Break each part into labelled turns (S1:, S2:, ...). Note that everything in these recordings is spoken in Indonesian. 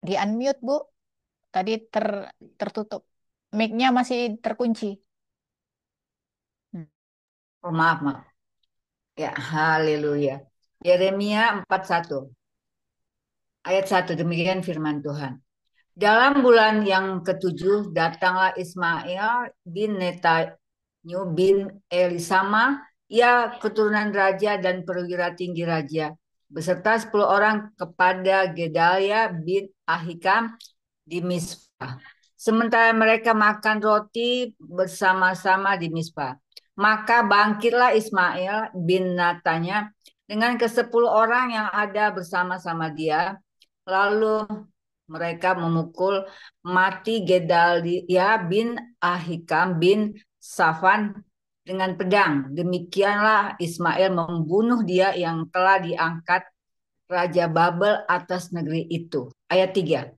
S1: Di unmute, Bu. Tadi tertutup. Mic-nya masih terkunci. Hmm.
S2: Oh, maaf, maaf. Ya, haleluya. Yeremia 41 ayat 1, demikian firman Tuhan. Dalam bulan yang ketujuh datanglah Ismail bin Netanyu bin Elisama, ia keturunan raja dan perwira tinggi raja, beserta 10 orang kepada Gedalia bin Ahikam di Mispa. Sementara mereka makan roti bersama-sama di Mispa, maka bangkitlah Ismail bin Natanya dengan ke-10 orang yang ada bersama-sama dia. Lalu mereka memukul mati Gedalia bin Ahikam bin Safan dengan pedang. Demikianlah Ismail membunuh dia yang telah diangkat Raja Babel atas negeri itu. Ayat 3.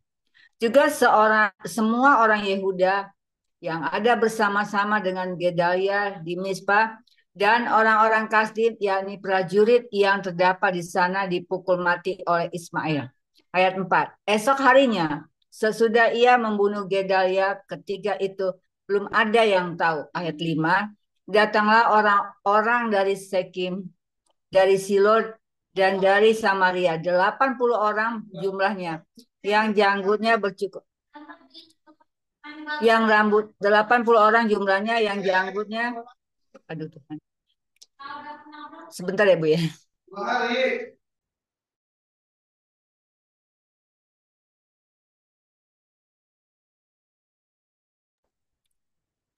S2: Juga semua orang Yehuda yang ada bersama-sama dengan Gedalia di Mizpah dan orang-orang Kasdim, yakni prajurit yang terdapat di sana dipukul mati oleh Ismail. Ayat 4. Esok harinya, sesudah ia membunuh Gedalia, ketika itu belum ada yang tahu. Ayat 5. Datanglah orang-orang dari Sekim, dari Silo, dan dari Samaria, 80 orang jumlahnya, yang janggutnya bercukur, yang rambut 80 orang jumlahnya, yang janggutnya, aduh Tuhan, sebentar ya Bu ya.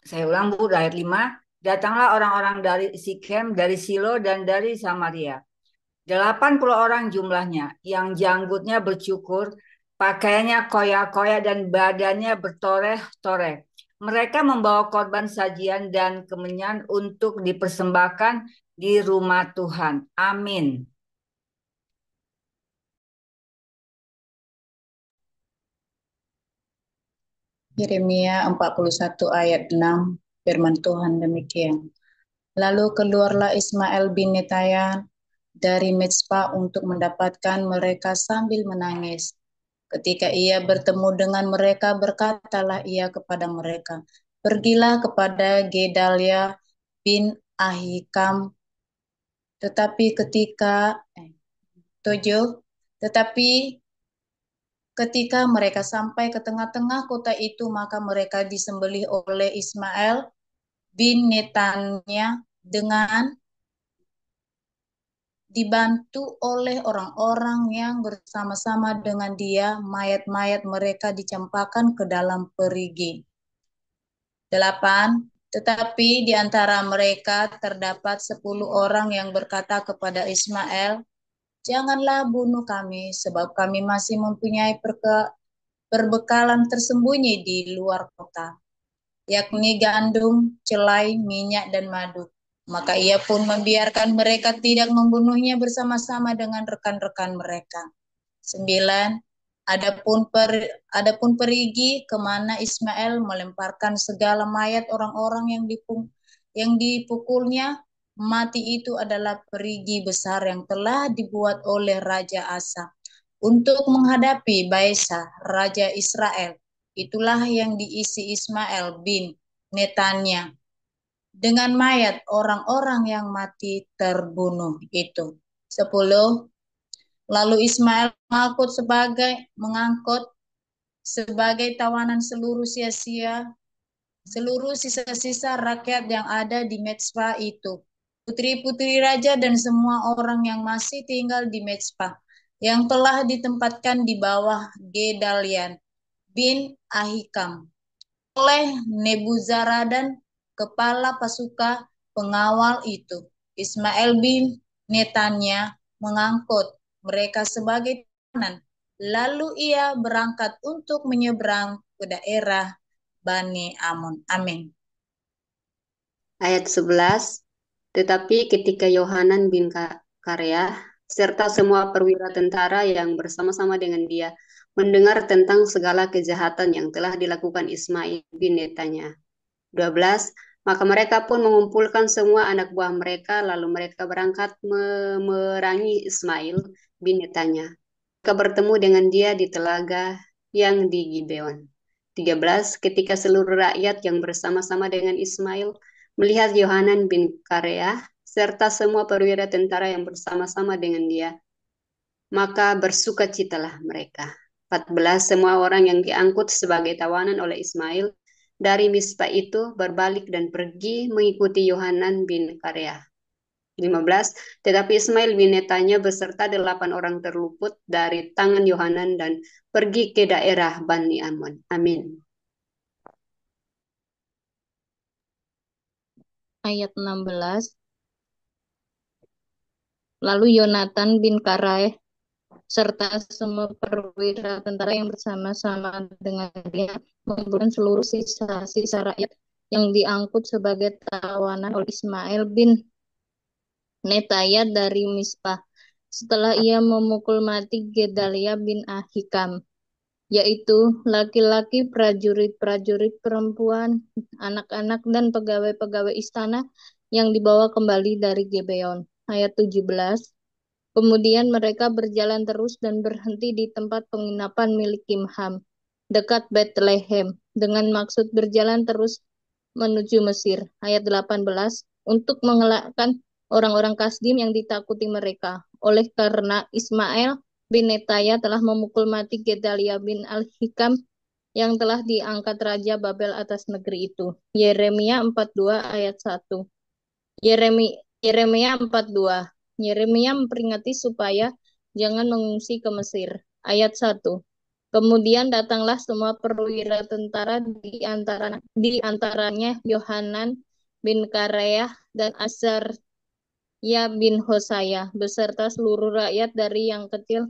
S2: Saya ulang Bu, ayat 5. Datanglah orang-orang dari Sikem, dari Silo, dan dari Samaria, 80 orang jumlahnya, yang janggutnya bercukur, pakaiannya koyak-koyak, dan badannya bertoreh-toreh. Mereka membawa korban sajian dan kemenyan untuk dipersembahkan di rumah Tuhan. Amin.
S3: Yeremia 41 ayat 6, firman Tuhan demikian. Lalu keluarlah Ismail bin Netanya dari Mizpah untuk mendapatkan mereka sambil menangis. Ketika ia bertemu dengan mereka, berkatalah ia kepada mereka, pergilah kepada Gedalia bin Ahikam. Tetapi ketika 7, tetapi ketika mereka sampai ke tengah-tengah kota itu, maka mereka disembelih oleh Ismail bin Netanya dengan dibantu oleh orang-orang yang bersama-sama dengan dia. Mayat-mayat mereka dicampakkan ke dalam perigi. 8. Tetapi di antara mereka terdapat 10 orang yang berkata kepada Ismail, janganlah bunuh kami, sebab kami masih mempunyai perbekalan tersembunyi di luar kota, yakni gandum, celai, minyak, dan madu. Maka ia pun membiarkan mereka tidak membunuhnya bersama-sama dengan rekan-rekan mereka. 9. Adapun perigi kemana Ismail melemparkan segala mayat orang-orang yang dipukulnya mati itu adalah perigi besar yang telah dibuat oleh Raja Asa untuk menghadapi Baesa, Raja Israel. Itulah yang diisi Ismail bin Netanya dengan mayat orang-orang yang mati terbunuh itu. 10. Lalu Ismail mengangkut sebagai tawanan seluruh sisa-sisa rakyat yang ada di Mezpah itu, putri-putri raja dan semua orang yang masih tinggal di Mezpah, yang telah ditempatkan di bawah Gedalian bin Ahikam oleh Nebuzaradan, kepala pasukan pengawal itu. Ismail bin Netanya mengangkut mereka sebagai tawanan. Lalu ia berangkat untuk menyeberang ke daerah Bani Amun. Amin.
S4: Ayat 11. Tetapi ketika Yohanan bin Kareah serta semua perwira tentara yang bersama-sama dengan dia mendengar tentang segala kejahatan yang telah dilakukan Ismail bin Netanya. 12. Maka mereka pun mengumpulkan semua anak buah mereka, lalu mereka berangkat memerangi Ismail bin Netanya. Mereka bertemu dengan dia di telaga yang di Gibeon. 13. Ketika seluruh rakyat yang bersama-sama dengan Ismail melihat Yohanan bin Kareah serta semua perwira tentara yang bersama-sama dengan dia, maka bersukacitalah mereka. 14. Semua orang yang diangkut sebagai tawanan oleh Ismail dari Mispa itu berbalik dan pergi mengikuti Yohanan bin Kareah. 15. Tetapi Ismail bin Netanya beserta 8 orang terluput dari tangan Yohanan dan pergi ke daerah Bani Amon. Amin.
S3: Ayat 16. Lalu Yonatan bin Karaeh serta semua perwira tentara yang bersama-sama dengan dia mengumpulkan seluruh sisa-sisa rakyat yang diangkut sebagai tawanan oleh Ismail bin Netaya dari Mispah. Setelah ia memukul mati Gedalia bin Ahikam, yaitu laki-laki prajurit-prajurit perempuan, anak-anak dan pegawai-pegawai istana yang dibawa kembali dari Gibeon. Ayat 17. Kemudian mereka berjalan terus dan berhenti di tempat penginapan milik Kimham, dekat Bethlehem, dengan maksud berjalan terus menuju Mesir. Ayat 18. Untuk mengelakkan orang-orang Kasdim yang ditakuti mereka. Oleh karena Ismail bin Netaya telah memukul mati Gedalia bin Al-Hikam yang telah diangkat Raja Babel atas negeri itu. Yeremia 42 ayat 1. Yeremia 42. Yeremia memperingati supaya jangan mengungsi ke Mesir. Ayat 1. Kemudian datanglah semua perwira tentara di antaranya Yohanan bin Kareah dan Azarya bin Hosaya beserta seluruh rakyat dari yang kecil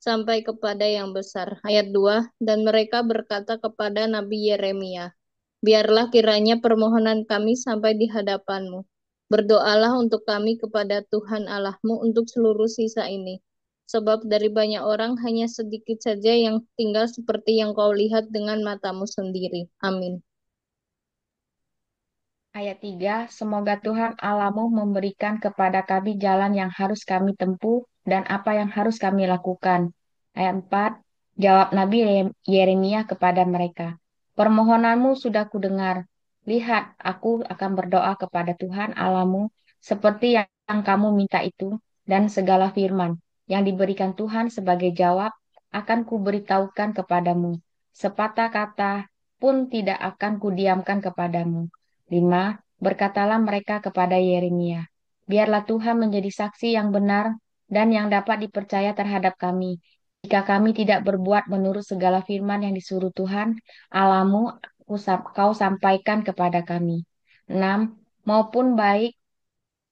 S3: sampai kepada yang besar. Ayat 2. Dan mereka berkata kepada Nabi Yeremia, biarlah kiranya permohonan kami sampai di hadapanmu. Berdoalah untuk kami kepada Tuhan Allahmu untuk seluruh sisa ini. Sebab dari banyak orang hanya sedikit saja yang tinggal seperti yang kau lihat dengan matamu sendiri. Amin.
S1: Ayat 3, semoga Tuhan Allahmu memberikan kepada kami jalan yang harus kami tempuh dan apa yang harus kami lakukan. Ayat 4, jawab Nabi Yeremia kepada mereka, permohonanmu sudah kudengar. Lihat, aku akan berdoa kepada Tuhan Allahmu seperti yang kamu minta itu, dan segala firman yang diberikan Tuhan sebagai jawab akan kuberitahukan kepadamu. Sepatah kata pun tidak akan kudiamkan kepadamu. 5. Berkatalah mereka kepada Yeremia, biarlah Tuhan menjadi saksi yang benar dan yang dapat dipercaya terhadap kami. Jika kami tidak berbuat menurut segala firman yang disuruh Tuhan, Allahmu, kau sampaikan kepada kami. 6. Maupun baik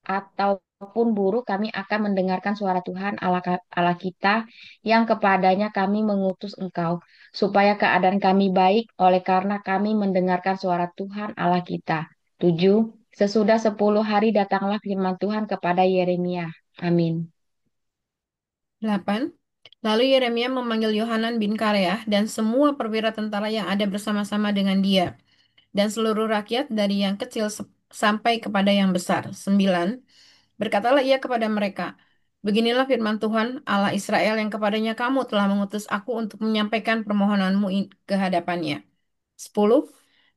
S1: ataupun buruk, kami akan mendengarkan suara Tuhan Allah kita yang kepadanya kami mengutus engkau, supaya keadaan kami baik oleh karena kami mendengarkan suara Tuhan Allah kita. 7. Sesudah 10 hari datanglah firman Tuhan kepada Yeremia. Amin.
S5: 8. Lalu Yeremia memanggil Yohanan bin Kareah dan semua perwira tentara yang ada bersama-sama dengan dia, dan seluruh rakyat dari yang kecil sampai kepada yang besar. 9. Berkatalah ia kepada mereka, beginilah firman Tuhan Allah Israel yang kepadanya kamu telah mengutus aku untuk menyampaikan permohonanmu ke hadapannya. 10.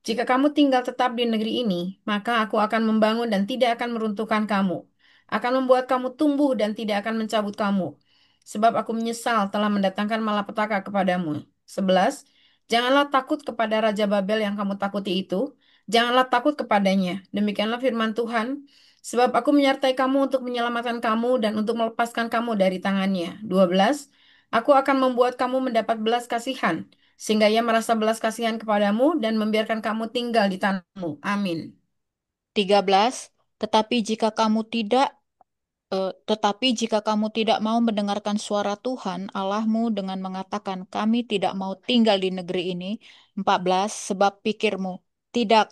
S5: Jika kamu tinggal tetap di negeri ini, maka aku akan membangun dan tidak akan meruntuhkan kamu. Akan membuat kamu tumbuh dan tidak akan mencabut kamu. Sebab aku menyesal telah mendatangkan malapetaka kepadamu. 11. Janganlah takut kepada Raja Babel yang kamu takuti itu. Janganlah takut kepadanya. Demikianlah firman Tuhan. Sebab aku menyertai kamu untuk menyelamatkan kamu dan untuk melepaskan kamu dari tangannya. 12. Aku akan membuat kamu mendapat belas kasihan sehingga ia merasa belas kasihan kepadamu dan membiarkan kamu tinggal di tanahmu. Amin.
S1: 13. Tetapi jika kamu tidak mau mendengarkan suara Tuhan Allahmu dengan mengatakan, kami tidak mau tinggal di negeri ini. 14. Sebab pikirmu, tidak,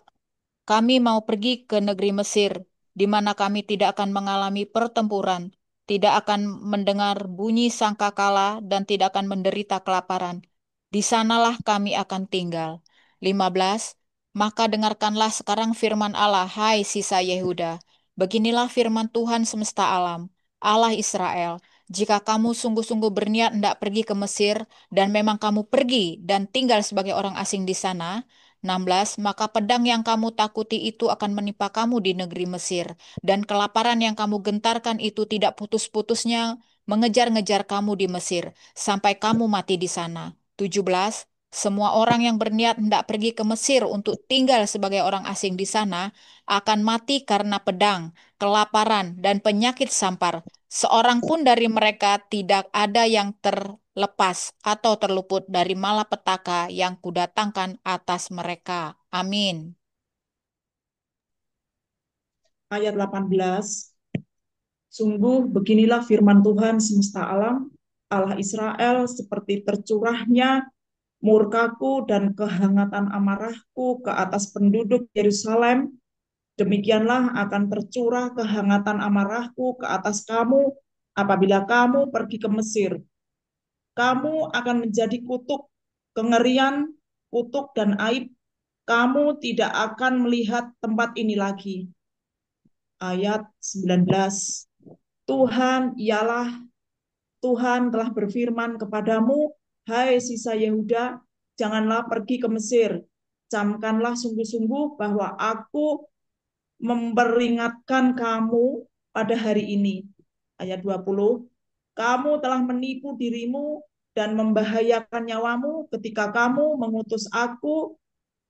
S1: kami mau pergi ke negeri Mesir, di mana kami tidak akan mengalami pertempuran, tidak akan mendengar bunyi sangkakala, dan tidak akan menderita kelaparan. Di sanalah kami akan tinggal. 15. Maka dengarkanlah sekarang firman Allah, hai sisa Yehuda. Beginilah firman Tuhan semesta alam, Allah Israel.
S6: Jika kamu sungguh-sungguh berniat hendak pergi ke Mesir, dan memang kamu pergi dan tinggal sebagai orang asing di sana, 16, maka pedang yang kamu takuti itu akan menimpa kamu di negeri Mesir, dan kelaparan yang kamu gentarkan itu tidak putus-putusnya mengejar-ngejar kamu di Mesir, sampai kamu mati di sana. 17, semua orang yang berniat hendak pergi ke Mesir untuk tinggal sebagai orang asing di sana akan mati karena pedang, kelaparan, dan penyakit sampar. Seorang pun dari mereka tidak ada yang terlepas atau terluput dari malapetaka yang kudatangkan atas mereka. Amin.
S7: Ayat 18. Sungguh beginilah firman Tuhan semesta alam, Allah Israel, seperti tercurahnya murkaku dan kehangatan amarahku ke atas penduduk Yerusalem, demikianlah akan tercurah kehangatan amarahku ke atas kamu apabila kamu pergi ke Mesir. Kamu akan menjadi kutuk, kengerian, kutuk, dan aib. Kamu tidak akan melihat tempat ini lagi. Ayat 19. Tuhan telah berfirman kepadamu, hai sisa Yehuda, janganlah pergi ke Mesir. Camkanlah sungguh-sungguh bahwa aku memperingatkan kamu pada hari ini. Ayat 20. Kamu telah menipu dirimu dan membahayakan nyawamu ketika kamu mengutus aku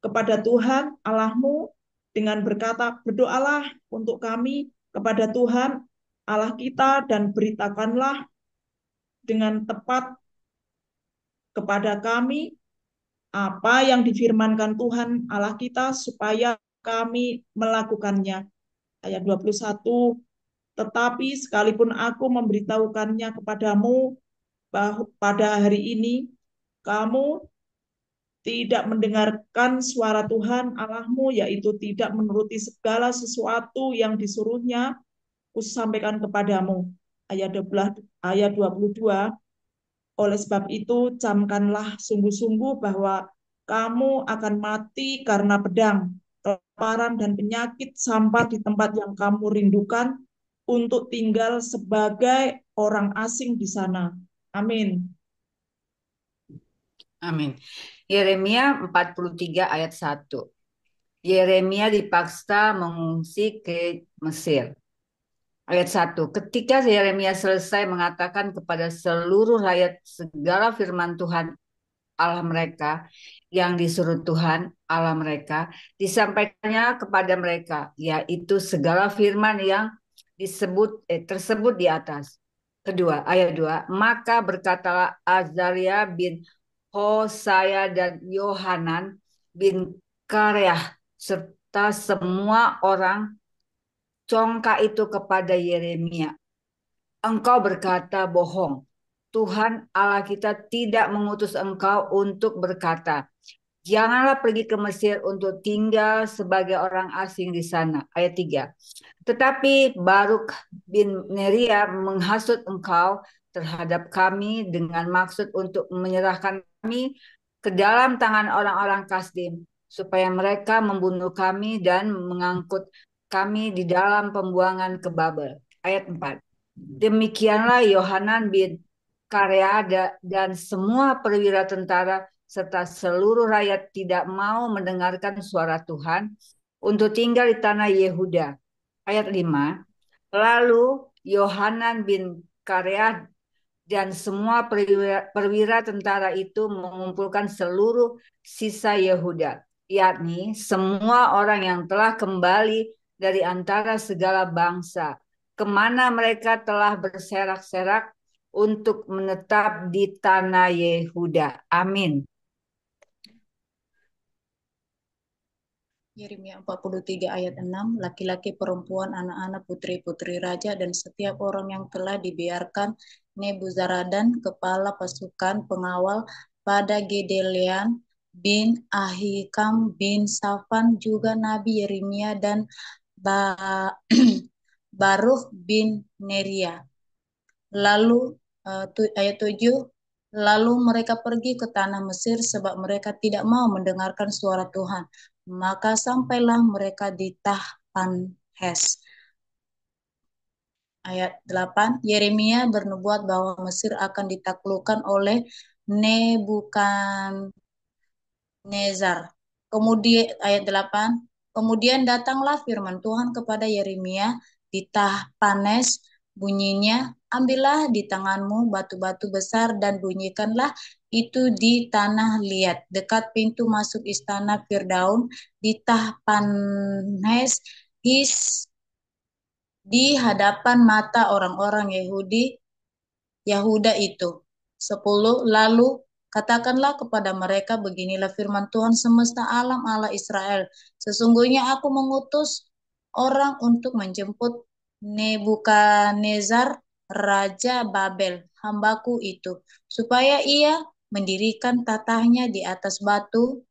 S7: kepada Tuhan Allahmu dengan berkata, berdoalah untuk kami kepada Tuhan Allah kita dan beritakanlah dengan tepat kepada kami apa yang difirmankan Tuhan Allah kita supaya kami melakukannya. Ayat 21. Tetapi sekalipun aku memberitahukannya kepadamu pada hari ini, kamu tidak mendengarkan suara Tuhan Allahmu, yaitu tidak menuruti segala sesuatu yang disuruhnya, kusampaikan kepadamu. Ayat 22. Oleh sebab itu, camkanlah sungguh-sungguh bahwa kamu akan mati karena pedang, kelaparan, dan penyakit sampar di tempat yang kamu rindukan untuk tinggal sebagai orang asing di sana. Amin.
S2: Amin. Yeremia 43 ayat 1. Yeremia dipaksa mengungsi ke Mesir. Ayat 1. Ketika Yeremia selesai mengatakan kepada seluruh rakyat segala firman Tuhan Allah mereka yang disuruh Tuhan Allah mereka, disampaikannya kepada mereka, yaitu segala firman yang tersebut di atas. Kedua, ayat 2. Maka berkatalah Azaria bin Hosaya dan Yohanan bin Kareah serta semua orang congkak itu kepada Yeremia. Engkau berkata bohong. Tuhan Allah kita tidak mengutus engkau untuk berkata, janganlah pergi ke Mesir untuk tinggal sebagai orang asing di sana. Ayat 3. Tetapi Baruk bin Neria menghasut engkau terhadap kami dengan maksud untuk menyerahkan kami ke dalam tangan orang-orang Kasdim, supaya mereka membunuh kami dan mengangkut kami di dalam pembuangan ke Babel. Ayat 4. Demikianlah Yohanan bin Karea dan semua perwira tentara serta seluruh rakyat tidak mau mendengarkan suara Tuhan untuk tinggal di tanah Yehuda. Ayat 5. Lalu Yohanan bin Karea dan semua perwira tentara itu mengumpulkan seluruh sisa Yehuda, yakni semua orang yang telah kembali dari antara segala bangsa, kemana mereka telah berserak-serak untuk menetap di tanah Yehuda. Amin.
S3: Yeremia 43 ayat 6, laki-laki, perempuan, anak-anak, putri-putri raja, dan setiap orang yang telah dibiarkan Nebuzaradan, kepala pasukan pengawal, pada Gedalian bin Ahikam bin Safan, juga Nabi Yeremia dan Baruch bin Neria. Lalu ayat 7, lalu mereka pergi ke tanah Mesir sebab mereka tidak mau mendengarkan suara Tuhan. Maka sampailah mereka di Tahpanhes. Ayat 8, Yeremia bernubuat bahwa Mesir akan ditaklukkan oleh Nebukadnezar. Kemudian ayat 8, kemudian datanglah firman Tuhan kepada Yeremia di Tahpanes, bunyinya, ambillah di tanganmu batu-batu besar dan bunyikanlah itu di tanah liat dekat pintu masuk istana Firdaun di Tahpanes His di hadapan mata orang-orang Yahuda itu. 10. Lalu katakanlah kepada mereka, beginilah firman Tuhan semesta alam Allah Israel. Sesungguhnya aku mengutus orang untuk menjemput Nebukadnezar, Raja Babel, hambaku itu, supaya ia mendirikan tatahnya di atas batu-batu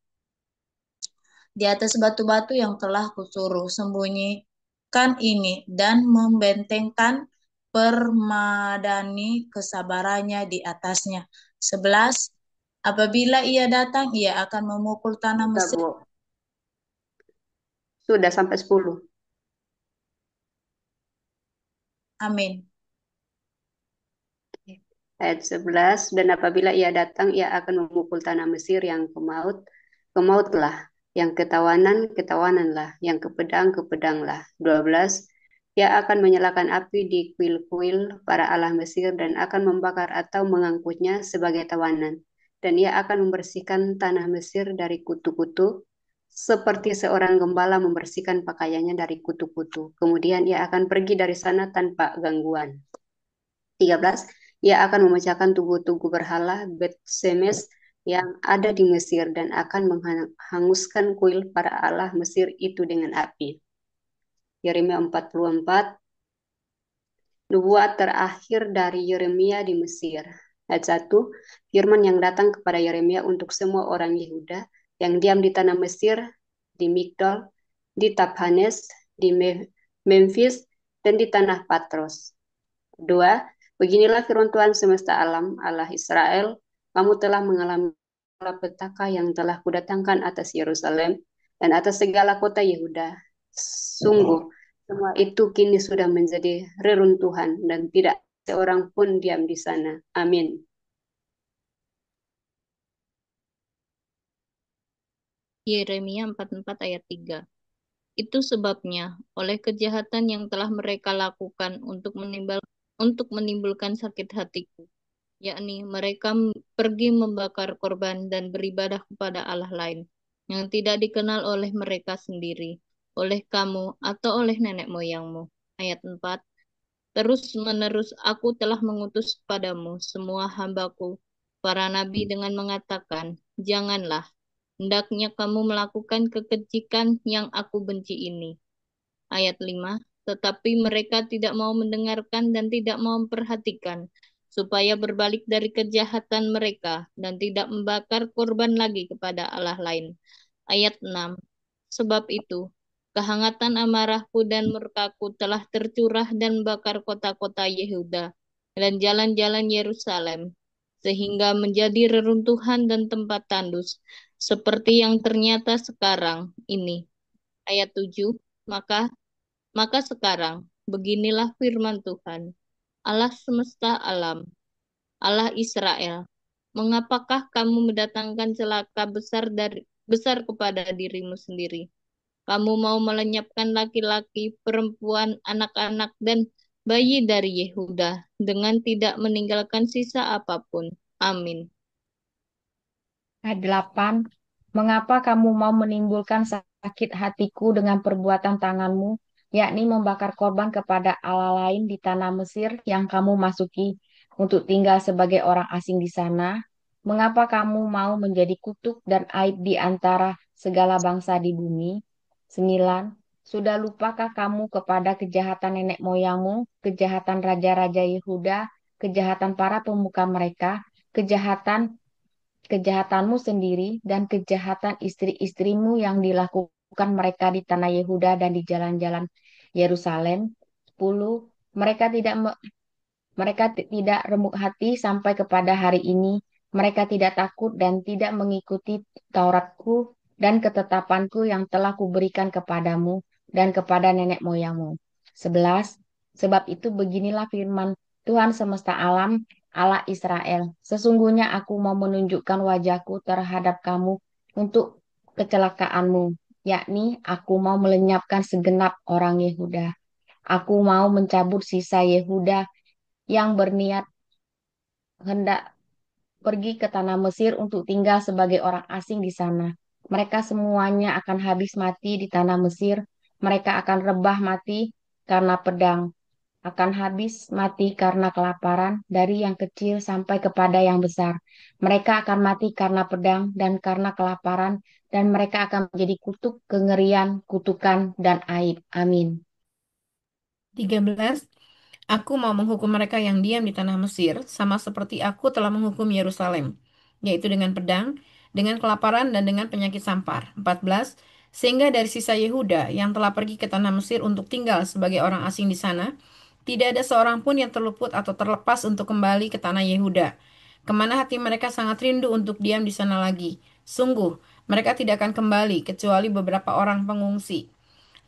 S3: yang telah kusuruh sembunyikan ini dan membentengkan permadani kesabarannya di atasnya. 11. Apabila ia datang, ia akan memukul tanah
S4: Sudah,
S3: Mesir.
S4: Bu. Sudah sampai 10.
S3: Amin.
S4: Ayat 11, dan apabila ia datang, ia akan memukul tanah Mesir yang kemautlah, yang ketawanan, ketawananlah, yang kepedang, kepedanglah. 12, ia akan menyalakan api di kuil-kuil para allah Mesir dan akan membakar atau mengangkutnya sebagai tawanan. Dan ia akan membersihkan tanah Mesir dari kutu-kutu, seperti seorang gembala membersihkan pakaiannya dari kutu-kutu. Kemudian ia akan pergi dari sana tanpa gangguan. 13, ia akan memecahkan tugu-tugu berhala Bet-Semes yang ada di Mesir dan akan menghanguskan kuil para allah Mesir itu dengan api. Yeremia 44, nubuat terakhir dari Yeremia di Mesir. Ayat 1, firman yang datang kepada Yeremia untuk semua orang Yehuda yang diam di tanah Mesir, di Migdol, di Taphanes, di Memphis, dan di tanah Patros. 2. Beginilah firman Tuhan semesta alam, Allah Israel, kamu telah mengalami petaka yang telah kudatangkan atas Yerusalem dan atas segala kota Yehuda. Sungguh, semua itu kini sudah menjadi reruntuhan dan tidak seorang pun diam di sana. Amin.
S8: Yeremia 44 ayat 3. Itu sebabnya, oleh kejahatan yang telah mereka lakukan untuk menimbulkan sakit hatiku, yakni mereka pergi membakar korban dan beribadah kepada Allah lain, yang tidak dikenal oleh mereka sendiri, oleh kamu atau oleh nenek moyangmu. Ayat 4. Terus-menerus aku telah mengutus padamu semua hambaku, para nabi dengan mengatakan, janganlah, hendaknya kamu melakukan kekejikan yang aku benci ini. Ayat 5, tetapi mereka tidak mau mendengarkan dan tidak mau memperhatikan, supaya berbalik dari kejahatan mereka dan tidak membakar korban lagi kepada Allah lain. Ayat 6, sebab itu, kehangatan amarahku dan murkaku telah tercurah dan bakar kota-kota Yehuda dan jalan-jalan Yerusalem, sehingga menjadi reruntuhan dan tempat tandus, seperti yang ternyata sekarang ini. Ayat 7, maka maka sekarang, beginilah firman Tuhan, Allah semesta alam, Allah Israel. Mengapakah kamu mendatangkan celaka besar kepada dirimu sendiri? Kamu mau melenyapkan laki-laki, perempuan, anak-anak, dan bayi dari Yehuda dengan tidak meninggalkan sisa apapun. Amin.
S1: Ayat 8, mengapa kamu mau menimbulkan sakit hatiku dengan perbuatan tanganmu, yakni membakar korban kepada allah lain di tanah Mesir yang kamu masuki untuk tinggal sebagai orang asing di sana? Mengapa kamu mau menjadi kutuk dan aib di antara segala bangsa di bumi? 9. Sudah lupakah kamu kepada kejahatan nenek moyangmu, kejahatan raja-raja Yehuda, kejahatan para pemuka mereka, kejahatanmu sendiri dan kejahatan istri-istrimu yang dilakukan mereka di tanah Yehuda dan di jalan-jalan Yerusalem? 10. Mereka tidak remuk hati sampai kepada hari ini. Mereka tidak takut dan tidak mengikuti Tauratku dan ketetapanku yang telah kuberikan kepadamu dan kepada nenek moyangmu. 11. Sebab itu beginilah firman Tuhan semesta alam, Allah Israel. Sesungguhnya aku mau menunjukkan wajahku terhadap kamu untuk kecelakaanmu, yakni aku mau melenyapkan segenap orang Yehuda. Aku mau mencabut sisa Yehuda yang berniat hendak pergi ke tanah Mesir untuk tinggal sebagai orang asing di sana. Mereka semuanya akan habis mati di tanah Mesir. Mereka akan rebah mati karena pedang, akan habis mati karena kelaparan, dari yang kecil sampai kepada yang besar. Mereka akan mati karena pedang dan karena kelaparan, dan mereka akan menjadi kutuk, kengerian, kutukan, dan aib. Amin.
S5: 13. Aku mau menghukum mereka yang diam di tanah Mesir, sama seperti aku telah menghukum Yerusalem, yaitu dengan pedang, dengan kelaparan, dan dengan penyakit sampar. 14. Sehingga dari sisa Yehuda yang telah pergi ke tanah Mesir untuk tinggal sebagai orang asing di sana, tidak ada seorang pun yang terluput atau terlepas untuk kembali ke tanah Yehuda, kemana hati mereka sangat rindu untuk diam di sana lagi. Sungguh, mereka tidak akan kembali kecuali beberapa orang pengungsi.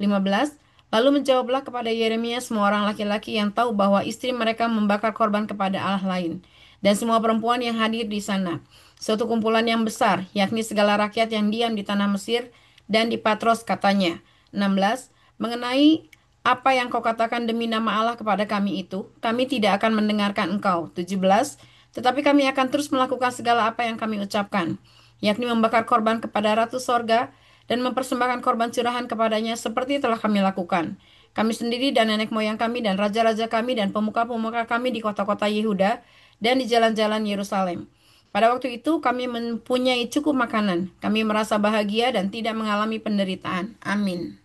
S5: 15. Lalu menjawablah kepada Yeremia semua orang laki-laki yang tahu bahwa istri mereka membakar korban kepada Allah lain, dan semua perempuan yang hadir di sana. Suatu kumpulan yang besar, yakni segala rakyat yang diam di tanah Mesir dan di Patros, katanya. 16. Mengenai apa yang kau katakan demi nama Allah kepada kami itu, kami tidak akan mendengarkan engkau. 17. Tetapi kami akan terus melakukan segala apa yang kami ucapkan, yakni membakar korban kepada Ratu Sorga dan mempersembahkan korban curahan kepadanya seperti telah kami lakukan. Kami sendiri dan nenek moyang kami dan raja-raja kami dan pemuka-pemuka kami di kota-kota Yehuda dan di jalan-jalan Yerusalem. Pada waktu itu kami mempunyai cukup makanan. Kami merasa bahagia dan tidak mengalami penderitaan. Amin.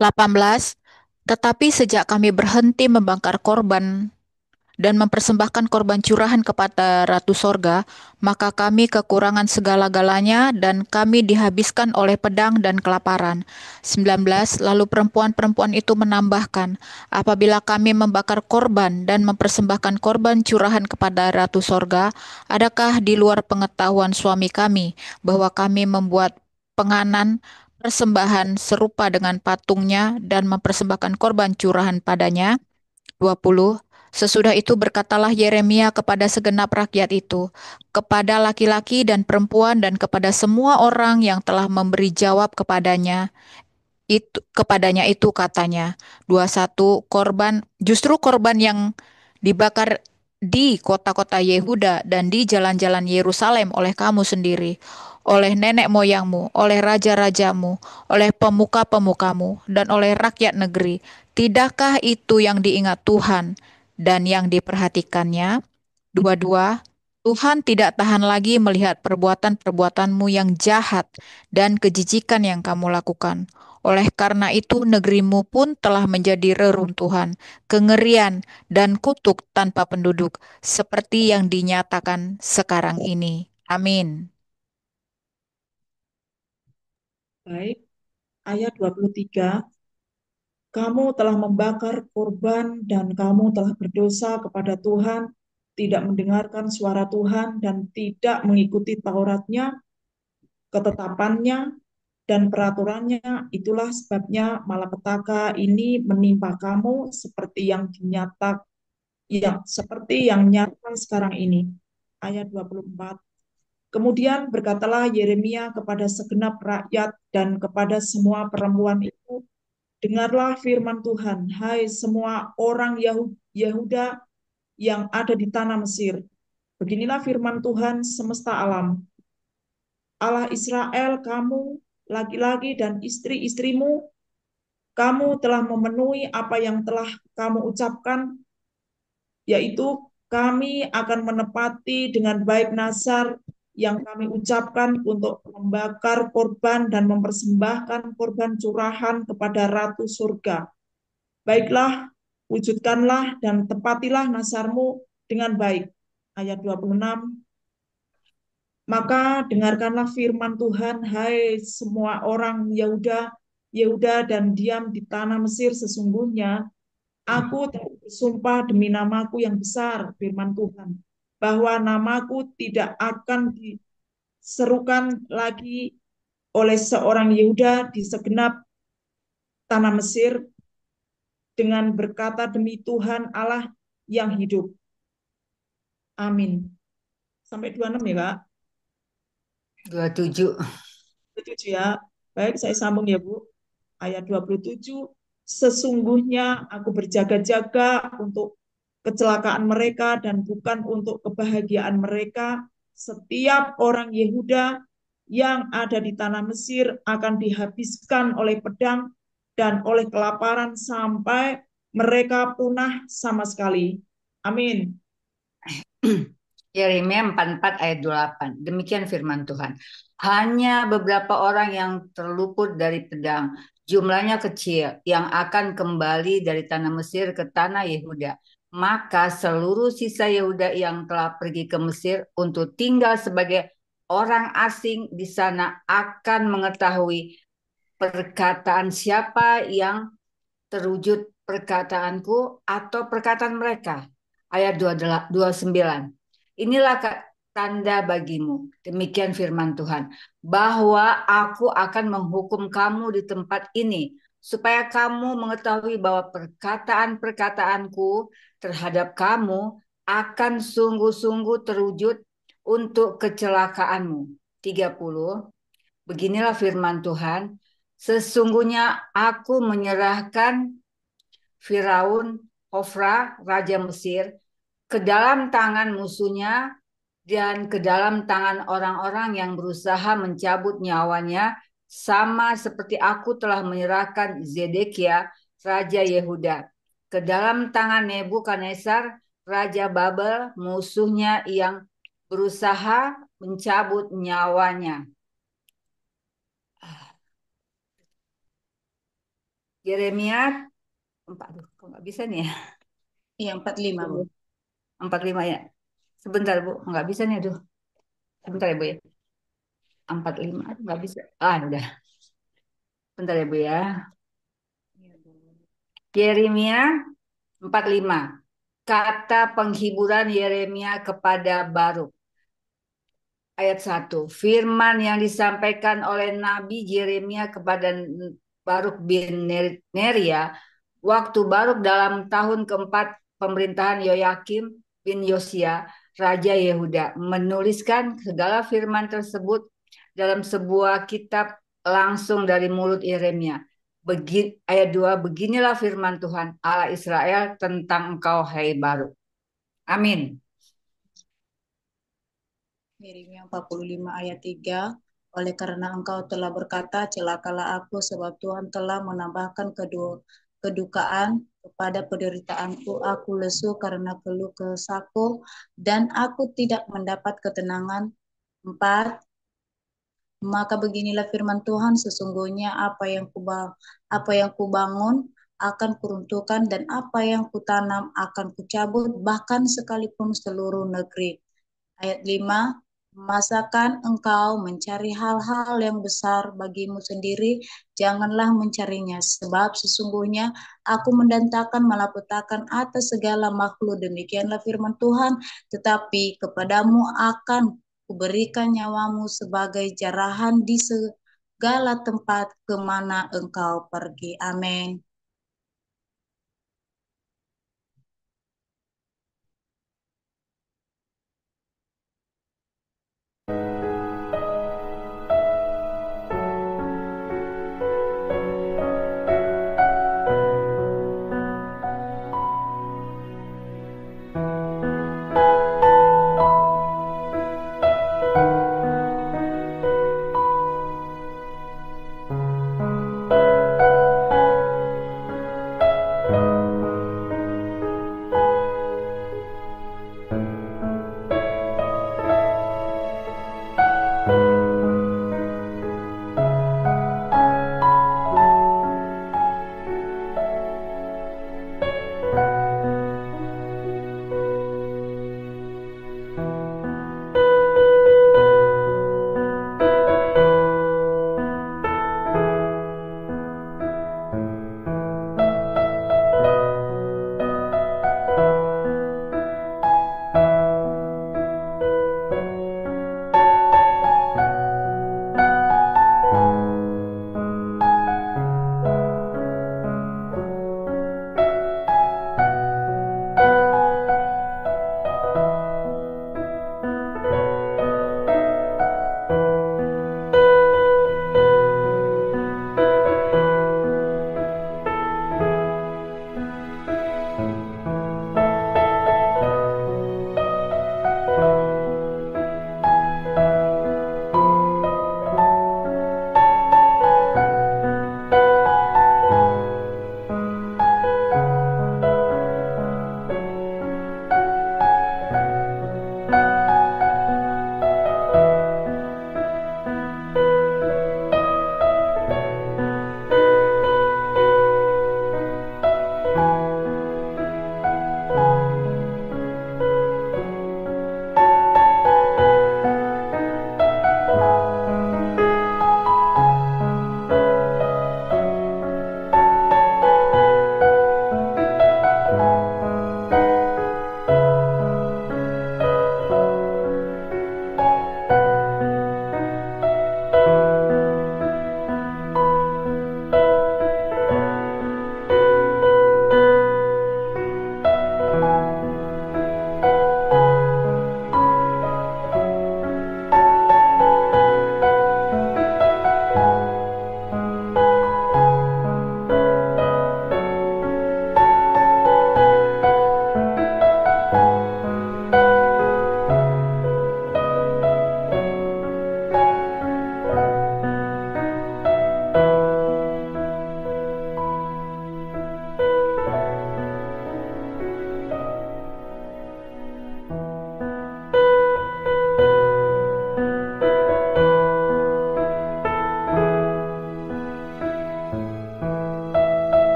S6: 18. Tetapi sejak kami berhenti membakar korban dan mempersembahkan korban curahan kepada Ratu Sorga, maka kami kekurangan segala-galanya dan kami dihabiskan oleh pedang dan kelaparan. 19. Lalu perempuan-perempuan itu menambahkan, apabila kami membakar korban dan mempersembahkan korban curahan kepada Ratu Sorga, adakah di luar pengetahuan suami kami bahwa kami membuat penganan persembahan serupa dengan patungnya dan mempersembahkan korban curahan padanya? 20. Sesudah itu berkatalah Yeremia kepada segenap rakyat itu, kepada laki-laki dan perempuan dan kepada semua orang yang telah memberi jawab kepadanya itu katanya. 21. Justru korban yang dibakar di kota-kota Yehuda dan di jalan-jalan Yerusalem oleh kamu sendiri, oleh nenek moyangmu, oleh raja-rajamu, oleh pemuka-pemukamu, dan oleh rakyat negeri. Tidakkah itu yang diingat Tuhan dan yang diperhatikannya? 22. Tuhan tidak tahan lagi melihat perbuatan-perbuatanmu yang jahat dan kejijikan yang kamu lakukan. Oleh karena itu negerimu pun telah menjadi reruntuhan, kengerian, dan kutuk tanpa penduduk, seperti yang dinyatakan sekarang ini. Amin.
S7: Baik, ayat 23. Kamu telah membakar korban dan kamu telah berdosa kepada Tuhan, tidak mendengarkan suara Tuhan dan tidak mengikuti Tauratnya, ketetapannya, dan peraturannya. Itulah sebabnya malapetaka ini menimpa kamu seperti yang nyata sekarang ini. Ayat 24. Kemudian berkatalah Yeremia kepada segenap rakyat dan kepada semua perempuan itu, dengarlah firman Tuhan, hai semua orang Yehuda yang ada di tanah Mesir. Beginilah firman Tuhan semesta alam. Allah Israel, kamu, laki-laki dan istri-istrimu, kamu telah memenuhi apa yang telah kamu ucapkan, yaitu kami akan menepati dengan baik nazar yang kami ucapkan untuk membakar korban dan mempersembahkan korban curahan kepada Ratu Surga. Baiklah, wujudkanlah dan tepatilah nazarmu dengan baik. Ayat 26. Maka dengarkanlah firman Tuhan, hai semua orang Yehuda dan diam di tanah Mesir. Sesungguhnya aku telah bersumpah demi namaku yang besar, firman Tuhan, bahwa namaku tidak akan diserukan lagi oleh seorang Yehuda di segenap tanah Mesir, dengan berkata demi Tuhan Allah yang hidup. Amin. Sampai 26 ya, Kak?
S2: 27.
S7: 27 ya. Baik, saya sambung ya, Bu. Ayat 27, sesungguhnya aku berjaga-jaga untuk kecelakaan mereka dan bukan untuk kebahagiaan mereka. Setiap orang Yehuda yang ada di tanah Mesir akan dihabiskan oleh pedang dan oleh kelaparan sampai mereka punah sama sekali. Amin.
S2: Yeremia 44 ayat 28. Demikian firman Tuhan. Hanya beberapa orang yang terluput dari pedang, jumlahnya kecil, yang akan kembali dari tanah Mesir ke tanah Yehuda. Maka seluruh sisa Yehuda yang telah pergi ke Mesir untuk tinggal sebagai orang asing di sana akan mengetahui perkataan siapa yang terwujud perkataanku atau perkataan mereka. Ayat 29. Inilah tanda bagimu, demikian firman Tuhan, bahwa aku akan menghukum kamu di tempat ini, supaya kamu mengetahui bahwa perkataan-perkataanku terhadap kamu akan sungguh-sungguh terwujud untuk kecelakaanmu. 30. Beginilah firman Tuhan, sesungguhnya aku menyerahkan Firaun, Hofra, Raja Mesir, ke dalam tangan musuhnya dan ke dalam tangan orang-orang yang berusaha mencabut nyawanya, sama seperti aku telah menyerahkan Zedekia, Raja Yehuda, ke dalam tangan Nebukadnezar, Raja Babel, musuhnya yang berusaha mencabut nyawanya. Yeremia, kok nggak bisa nih ya?
S3: Iya, 45, Bu.
S2: 45 ya. Sebentar Bu, nggak bisa nih, aduh. Sebentar ya Bu ya. 45, aduh, nggak bisa. Udah. Bentar ya Bu ya. Yeremia 45. Kata penghiburan Yeremia kepada Baruk. Ayat 1. Firman yang disampaikan oleh Nabi Yeremia kepada Baruk bin Neria waktu Baruk dalam tahun keempat pemerintahan Yoyakim bin Yosia, Raja Yehuda, menuliskan segala firman tersebut dalam sebuah kitab langsung dari mulut Yeremia. Ayat 2, beginilah firman Tuhan Allah Israel tentang engkau, hai Baruk. Amin.
S3: Yeremia 45 ayat 3, oleh karena engkau telah berkata, celakalah aku sebab Tuhan telah menambahkan kedukaan kepada penderitaanku. Aku lesu karena keluh kesahku dan aku tidak mendapat ketenangan. 4, maka beginilah firman Tuhan, sesungguhnya apa yang kubangun akan kuruntuhkan dan apa yang kutanam akan kucabut, bahkan sekalipun seluruh negeri. Ayat 5, masakan engkau mencari hal-hal yang besar bagimu sendiri, janganlah mencarinya, sebab sesungguhnya aku mendatangkan malapetaka atas segala makhluk, demikianlah firman Tuhan, tetapi kepadamu akan kuberikan nyawamu sebagai jarahan di segala tempat kemana engkau pergi. Amin.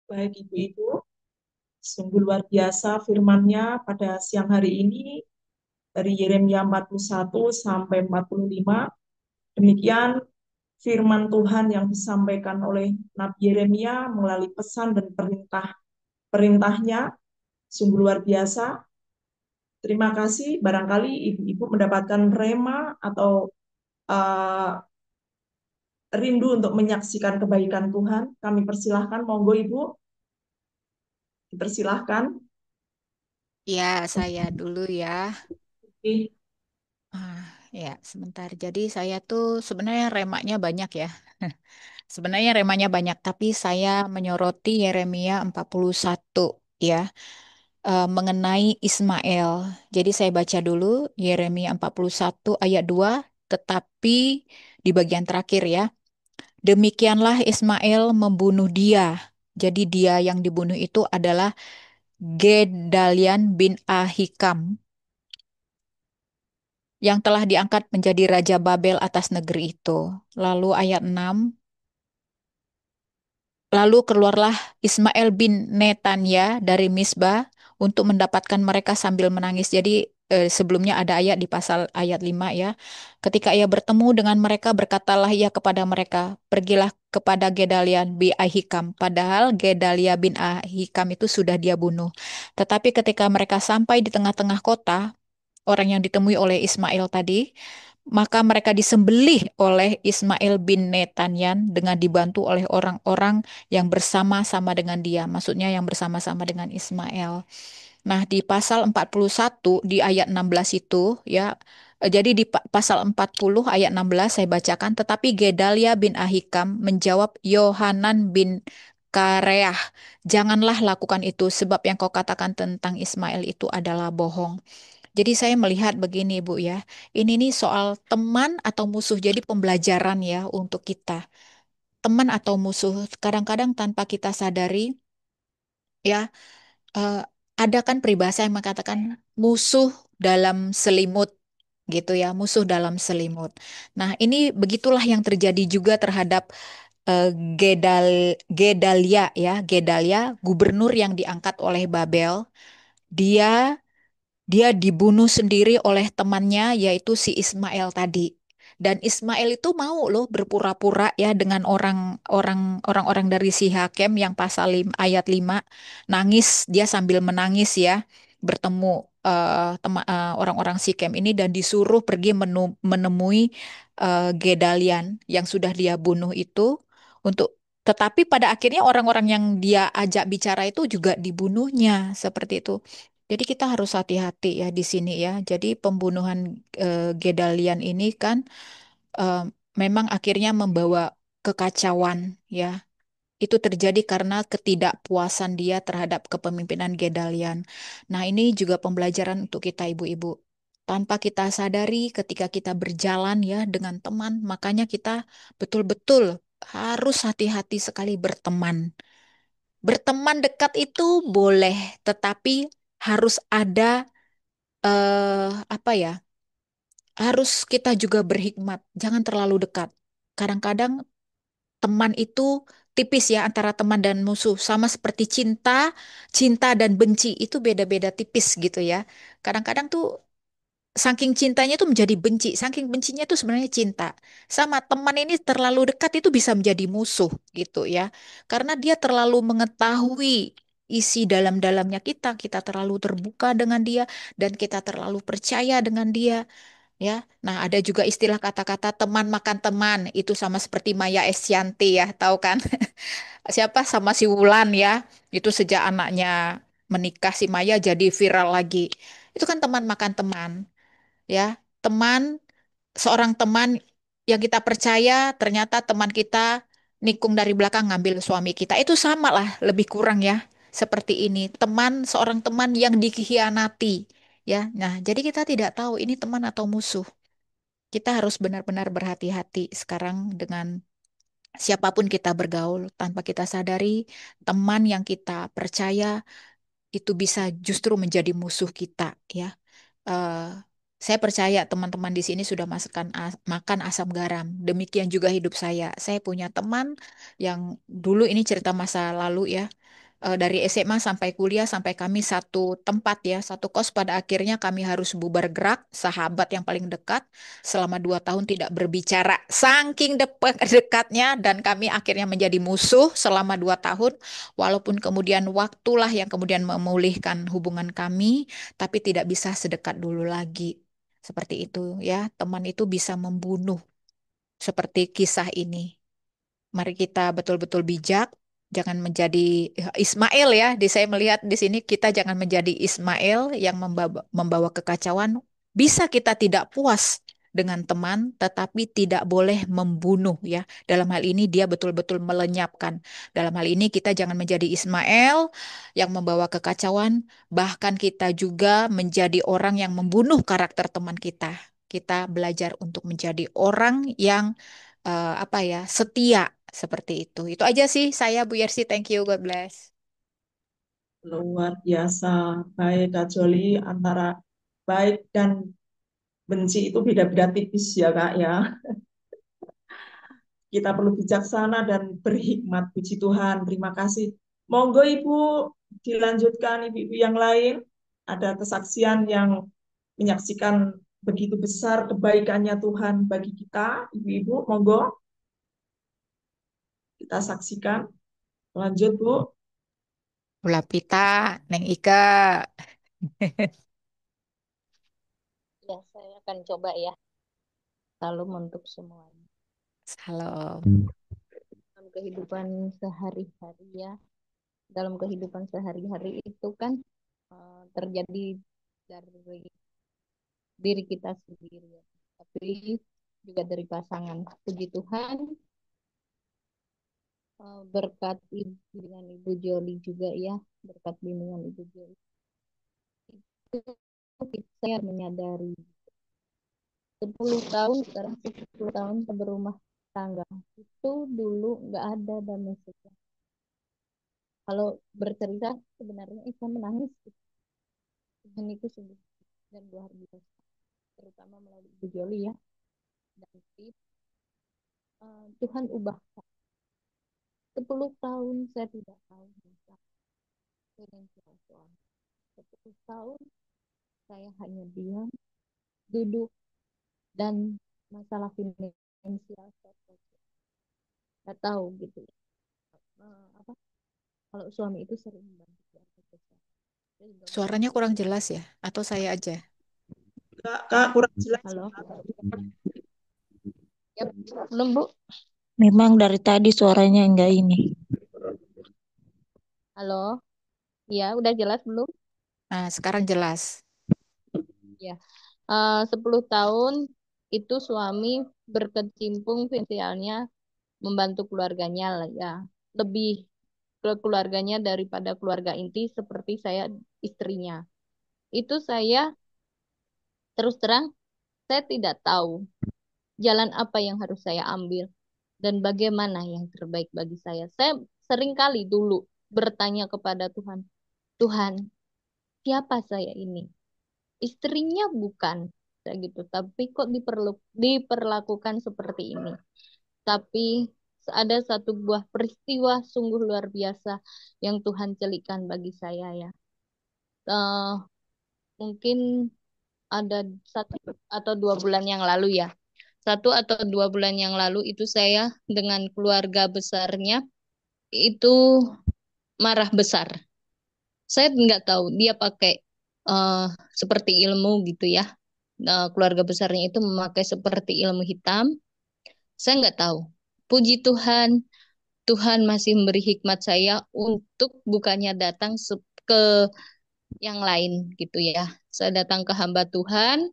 S7: Baik Ibu-Ibu, sungguh luar biasa firman-Nya pada siang hari ini dari Yeremia 41 sampai 45. Demikian firman Tuhan yang disampaikan oleh Nabi Yeremia melalui pesan dan perintahnya sungguh luar biasa. Terima kasih. Barangkali ibu-ibu mendapatkan rema atau uh, rindu untuk menyaksikan kebaikan Tuhan. Kami persilahkan, monggo Ibu, dipersilahkan.
S6: Ya, saya dulu ya.
S7: Oke.
S6: Ah, ya, sebentar. Jadi saya tuh sebenarnya remanya banyak ya. Sebenarnya remanya banyak, tapi saya menyoroti Yeremia 41 ya, mengenai Ismail. Jadi saya baca dulu Yeremia 41 ayat 2, tetapi di bagian terakhir ya. Demikianlah Ismail membunuh dia. Jadi dia yang dibunuh itu adalah Gedalian bin Ahikam yang telah diangkat menjadi Raja Babel atas negeri itu. Lalu ayat 6, lalu keluarlah Ismail bin Netanya dari Misbah untuk mendapatkan mereka sambil menangis. Jadi sebelumnya ada ayat di pasal ayat 5 ya. Ketika ia bertemu dengan mereka, berkatalah ia kepada mereka, pergilah kepada Gedalia bin Ahikam. Padahal Gedalia bin Ahikam itu sudah dia bunuh. Tetapi ketika mereka sampai di tengah-tengah kota, orang yang ditemui oleh Ismail tadi, maka mereka disembelih oleh Ismail bin Netanyan dengan dibantu oleh orang-orang yang bersama-sama dengan dia. Maksudnya yang bersama-sama dengan Ismail. Nah, di pasal 41 di ayat 16 itu ya, jadi di pasal 40 ayat 16 saya bacakan, tetapi Gedalia bin Ahikam menjawab Yohanan bin Kareah, janganlah lakukan itu sebab yang kau katakan tentang Ismail itu adalah bohong. Jadi saya melihat begini Bu ya, ini nih soal teman atau musuh, jadi pembelajaran ya untuk kita. Teman atau musuh, kadang-kadang tanpa kita sadari ya, eh, ada kan peribahasa yang mengatakan musuh dalam selimut gitu ya, musuh dalam selimut. Nah ini begitulah yang terjadi juga terhadap eh, Gedalia ya, Gedalia gubernur yang diangkat oleh Babel. Dia Dia dibunuh sendiri oleh temannya yaitu si Ismail tadi. Dan Ismail itu mau loh berpura-pura ya dengan orang-orang dari si hakim yang pasal ayat 5 nangis, dia sambil menangis ya bertemu orang-orang Sikem ini dan disuruh pergi menemui Gedalian yang sudah dia bunuh itu untuk, tetapi pada akhirnya orang-orang yang dia ajak bicara itu juga dibunuhnya seperti itu. Jadi kita harus hati-hati ya di sini ya. Jadi pembunuhan Gedalian ini kan eh, memang akhirnya membawa kekacauan ya. Itu terjadi karena ketidakpuasan dia terhadap kepemimpinan Gedalian. Nah, ini juga pembelajaran untuk kita ibu-ibu. Tanpa kita sadari ketika kita berjalan ya dengan teman, makanya kita betul-betul harus hati-hati sekali berteman. Berteman dekat itu boleh, tetapi harus ada apa ya? Harus kita juga berhikmat, jangan terlalu dekat. Kadang-kadang teman itu tipis ya antara teman dan musuh, sama seperti cinta, cinta dan benci itu beda-beda tipis gitu ya. Kadang-kadang tuh saking cintanya tuh menjadi benci, saking bencinya tuh sebenarnya cinta. Sama teman ini terlalu dekat itu bisa menjadi musuh gitu ya. Karena dia terlalu mengetahui isi dalam-dalamnya kita terlalu terbuka dengan dia dan kita terlalu percaya dengan dia ya. Nah, ada juga istilah kata-kata teman makan teman, itu sama seperti Maya Estianty ya, tahu kan? Siapa sama si Wulan ya. Itu sejak anaknya menikah si Maya jadi viral lagi. Itu kan teman makan teman ya. Teman, seorang teman yang kita percaya ternyata teman kita nikung dari belakang ngambil suami kita. Itu sama lah, lebih kurang ya. Seperti ini, seorang teman yang dikhianati ya. Nah, jadi kita tidak tahu ini teman atau musuh. Kita harus benar-benar berhati-hati sekarang dengan siapapun kita bergaul tanpa kita sadari teman yang kita percaya itu bisa justru menjadi musuh kita ya. Eh, Saya percaya teman-teman di sini sudah makan asam garam. Demikian juga hidup saya. Saya punya teman yang dulu ini cerita masa lalu ya. Dari SMA sampai kuliah sampai kami satu tempat ya, satu kos, pada akhirnya kami harus bubar gerak, sahabat yang paling dekat selama 2 tahun tidak berbicara. Saking dekatnya dan kami akhirnya menjadi musuh selama 2 tahun. Walaupun kemudian waktulah yang kemudian memulihkan hubungan kami, tapi tidak bisa sedekat dulu lagi. Seperti itu ya, teman itu bisa membunuh seperti kisah ini. Mari kita betul-betul bijak, jangan menjadi Ismail ya. Saya melihat di sini kita jangan menjadi Ismail yang membawa kekacauan. Bisa kita tidak puas dengan teman, tetapi tidak boleh membunuh ya. Dalam hal ini dia betul-betul melenyapkan. Dalam hal ini kita jangan menjadi Ismail yang membawa kekacauan, bahkan kita juga menjadi orang yang membunuh karakter teman kita. Kita belajar untuk menjadi orang yang apa ya, setia seperti itu. Itu aja sih saya, Bu Yersi. Thank you. God bless.
S7: Luar biasa. Baik, Kak Joli, antara baik dan benci itu beda-beda tipis ya, Kak, ya. Kita perlu bijaksana dan berhikmat. Puji Tuhan, terima kasih. Monggo Ibu dilanjutkan, Ibu-ibu yang lain. Ada kesaksian yang menyaksikan begitu besar kebaikannya Tuhan bagi kita. Ibu-ibu, monggo kita saksikan. Lanjut, Bu.
S6: Ulah Pita, Neng Ika.
S8: Ya, saya akan coba ya. Salam untuk semuanya.
S6: Salam.
S8: Dalam kehidupan sehari-hari ya. Dalam kehidupan sehari-hari itu kan terjadi dari diri kita sendiri ya. Tapi juga dari pasangan. Puji Tuhan, berkat bimbingan Ibu Joli juga ya. Berkat bimbingan Ibu Joli. Itu saya menyadari 10 tahun, sekarang 10 tahun berumah tangga. Itu dulu nggak ada damai sejahtera. Kalau bercerita sebenarnya saya menangis. Tuhan itu sungguh dan luar biasa. Terutama melalui Ibu Joli ya. Dan Tuhan ubah. 10 tahun saya tidak tahu finansial suami. 10 tahun saya hanya diam, duduk, dan masalah finansial saya nggak tahu gitu ya. Apa kalau suami itu sering membantu keluarga besar. Saya juga
S6: Suaranya kurang jelas ya? Atau saya aja?
S7: Kak, kurang jelas.
S8: halo. Ya, belum Bu.
S3: Memang dari tadi suaranya enggak ini.
S8: Halo. Ya, udah jelas belum?
S6: Nah, sekarang jelas.
S8: Ya. 10 tahun itu suami berkecimpung finansialnya membantu keluarganya lah ya. Lebih ke keluarganya daripada keluarga inti seperti saya istrinya. Itu saya terus terang saya tidak tahu jalan apa yang harus saya ambil dan bagaimana yang terbaik bagi saya. Saya sering kali dulu bertanya kepada Tuhan, Tuhan, siapa saya ini? Istrinya bukan, kayak gitu. Tapi kok diperlakukan seperti ini? Tapi ada satu buah peristiwa sungguh luar biasa yang Tuhan celikan bagi saya ya. Eh, mungkin ada 1 atau 2 bulan yang lalu ya. 1 atau 2 bulan yang lalu itu saya dengan keluarga besarnya itu marah besar. Saya nggak tahu dia pakai eh, seperti ilmu gitu ya. Keluarga besarnya itu memakai seperti ilmu hitam. Saya nggak tahu. Puji Tuhan, Tuhan masih memberi hikmat saya untuk bukannya datang ke yang lain gitu ya. Saya datang ke hamba Tuhan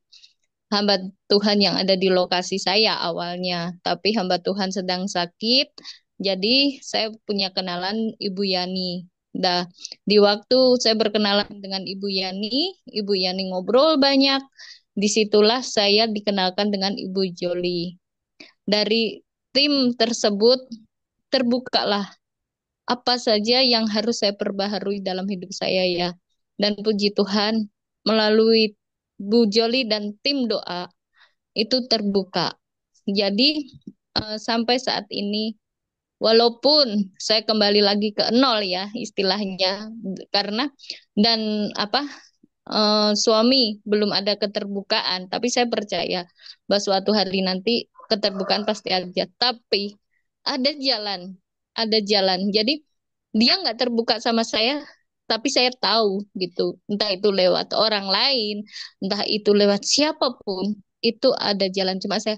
S8: yang ada di lokasi saya awalnya, tapi hamba Tuhan sedang sakit, jadi saya punya kenalan Ibu Yani. Dah, di waktu saya berkenalan dengan Ibu Yani ngobrol banyak, disitulah saya dikenalkan dengan Ibu Joli. Dari tim tersebut terbukalah apa saja yang harus saya perbaharui dalam hidup saya ya. Dan puji Tuhan, melalui Bu Joli dan tim doa itu terbuka. Jadi sampai saat ini, walaupun saya kembali lagi ke nol ya istilahnya, karena dan suami belum ada keterbukaan, tapi saya percaya bahwa suatu hari nanti keterbukaan pasti ada. Tapi ada jalan, ada jalan. Jadi dia nggak terbuka sama saya, tapi saya tahu gitu. Entah itu lewat orang lain, entah itu lewat siapapun, itu ada jalan. Cuma saya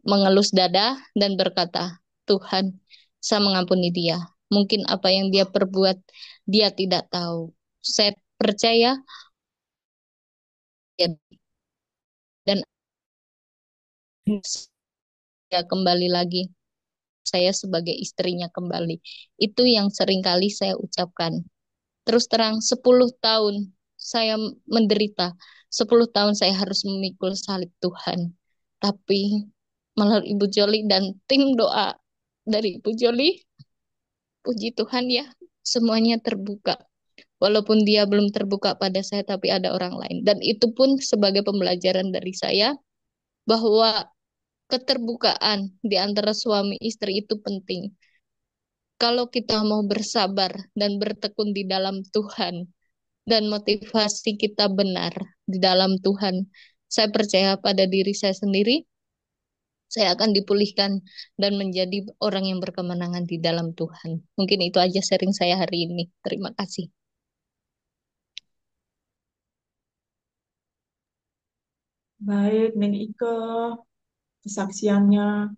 S8: mengelus dada dan berkata, Tuhan, saya mengampuni dia. Mungkin apa yang dia perbuat, dia tidak tahu. Saya percaya ya, dan saya kembali lagi. Saya sebagai istrinya kembali. Itu yang seringkali saya ucapkan. Terus terang, 10 tahun saya menderita. 10 tahun saya harus memikul salib Tuhan. Tapi melalui Ibu Joli dan tim doa dari Ibu Joli, puji Tuhan ya, semuanya terbuka. Walaupun dia belum terbuka pada saya, tapi ada orang lain. Dan itu pun sebagai pembelajaran dari saya, bahwa keterbukaan di antara suami istri itu penting. Kalau kita mau bersabar dan bertekun di dalam Tuhan, dan motivasi kita benar di dalam Tuhan, saya percaya pada diri saya sendiri, saya akan dipulihkan dan menjadi orang yang berkemenangan di dalam Tuhan. Mungkin itu aja sharing saya hari ini. Terima kasih.
S7: Baik, Neng Ike, kesaksiannya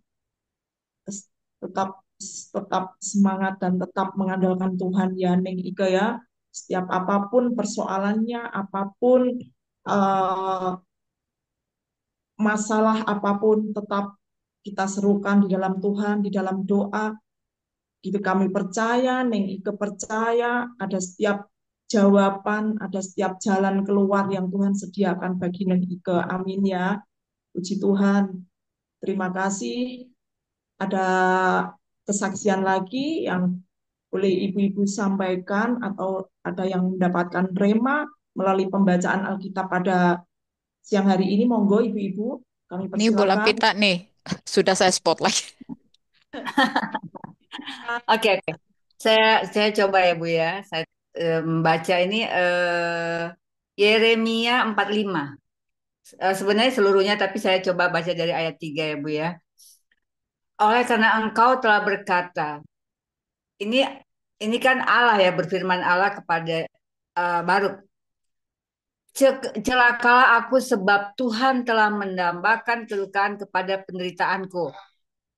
S7: tetap tetap semangat dan tetap mengandalkan Tuhan ya, Neng Ike ya. Setiap apapun persoalannya, apapun eh, masalah apapun, tetap kita serukan di dalam Tuhan, di dalam doa. Gitu kami percaya, Neng Ike percaya, ada setiap jawaban, ada setiap jalan keluar yang Tuhan sediakan bagi Neng Ike. Amin ya. Puji Tuhan. Terima kasih. Ada kesaksian lagi yang boleh ibu-ibu sampaikan atau ada yang mendapatkan rema melalui pembacaan Alkitab pada siang hari ini. Monggo ibu-ibu, kami
S6: Ini bola
S7: persilakan.
S6: pita nih. Sudah saya spotlight.
S2: Oke, oke. Saya coba ya Bu ya. Saya membaca ini Yeremia 45. Sebenarnya seluruhnya, tapi saya coba baca dari ayat 3 ya Bu ya. Oleh karena engkau telah berkata, ini ini kan Allah ya, berfirman Allah kepada Baruk. Celakalah aku sebab Tuhan telah mendambakan kelukaan kepada penderitaanku.